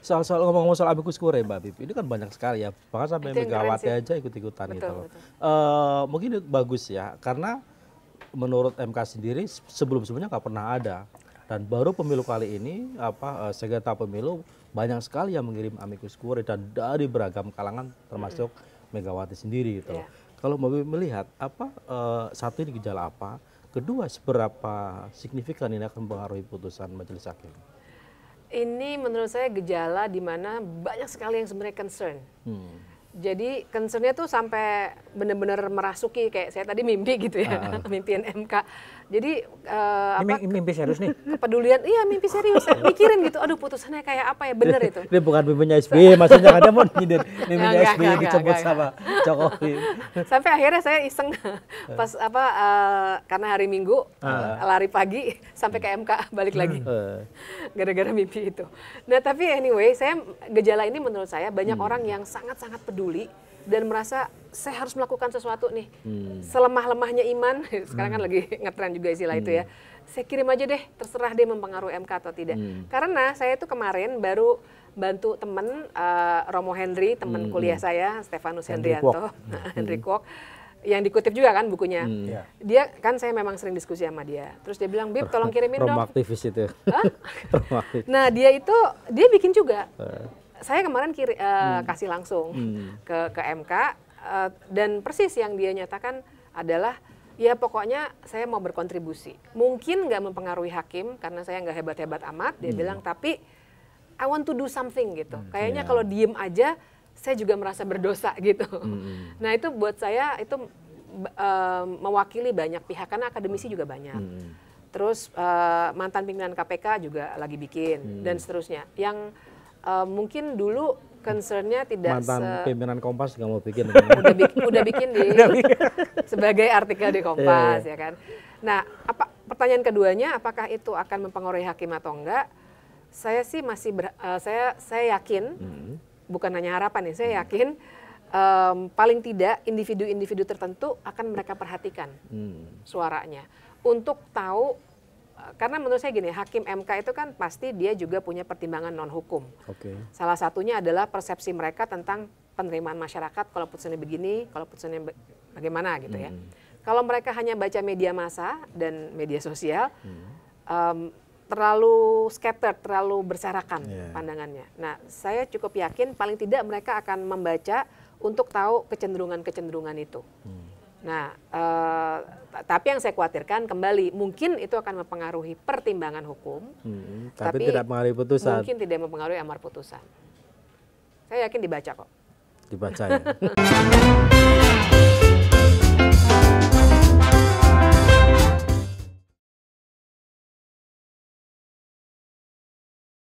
soal ngomong-ngomong soal amicus curiae Mbak Bibi, ini kan banyak sekali ya, bahkan sampai Itu yang keren Megawati sih. aja ikut-ikutan gitu Betul, loh. betul. Mungkin itu bagus ya, karena menurut MK sendiri sebelum-sebelumnya nggak pernah ada. Dan baru pemilu kali ini sengketa pemilu banyak sekali yang mengirim amicus curiae dan dari beragam kalangan termasuk Megawati sendiri gitu loh. Iya. Kalau Mbak Bibi melihat satu ini gejala apa, kedua seberapa signifikan ini akan mempengaruhi putusan majelis hakim? Ini menurut saya gejala di mana banyak sekali yang sebenarnya concern. Jadi concernnya tuh sampai benar-benar merasuki kayak saya tadi mimpi gitu ya, mimpiin MK. Jadi Mimpi serius nih. kepedulian, iya mimpi serius. Saya mikirin gitu, aduh putusannya kayak apa ya, bener itu. Ini bukan mimpinya SBY, maksudnya kan dia mau nyindir mimpinya Enggak, SBY enggak, dicebut enggak. sama Jokowi. Sampai akhirnya saya iseng pas karena hari Minggu lari pagi sampai ke MK balik lagi. Gara-gara mimpi itu. Nah, tapi anyway, gejala ini menurut saya banyak orang yang sangat-sangat peduli dan merasa saya harus melakukan sesuatu nih. Selemah-lemahnya iman, sekarang kan lagi ngetren juga istilah itu ya. Saya kirim aja deh, terserah dia mempengaruhi MK atau tidak. Karena saya itu kemarin baru bantu temen Romo Henry, teman kuliah saya, Stefanus Henry Hendrianto, Henry Kwok, yang dikutip juga kan bukunya. Dia kan saya memang sering diskusi sama dia. Terus dia bilang, Bib tolong kirimin dong. Romo aktivis itu. Romo aktivis. Nah dia bikin juga. Saya kemarin kasih langsung ke MK dan persis yang dia nyatakan adalah ya pokoknya saya mau berkontribusi. Mungkin nggak mempengaruhi hakim karena saya nggak hebat-hebat amat. Dia bilang tapi I want to do something gitu. Kayaknya kalau diem aja saya juga merasa berdosa gitu. Nah itu buat saya itu mewakili banyak pihak karena akademisi juga banyak. Terus mantan pimpinan KPK juga lagi bikin dan seterusnya. Yang mungkin dulu concernnya tidak mantan pimpinan Kompas nggak mau bikin. udah bikin di sebagai artikel di Kompas ya kan. Nah, pertanyaan keduanya apakah itu akan mempengaruhi hakim atau enggak? Saya sih masih saya yakin bukan hanya harapan ya, saya yakin paling tidak individu-individu tertentu akan mereka perhatikan suaranya untuk tahu. Karena menurut saya gini, hakim MK itu kan pasti dia juga punya pertimbangan non hukum. Salah satunya adalah persepsi mereka tentang penerimaan masyarakat kalau putusannya begini, kalau putusannya bagaimana gitu ya. Kalau mereka hanya baca media massa dan media sosial, terlalu scattered, terlalu berserakan pandangannya. Nah, saya cukup yakin paling tidak mereka akan membaca untuk tahu kecenderungan-kecenderungan itu. Nah, tapi yang saya khawatirkan kembali mungkin itu akan mempengaruhi pertimbangan hukum, tapi tidak mempengaruhi putusan. Mungkin tidak mempengaruhi amar putusan. Saya yakin dibaca kok. Dibaca ya.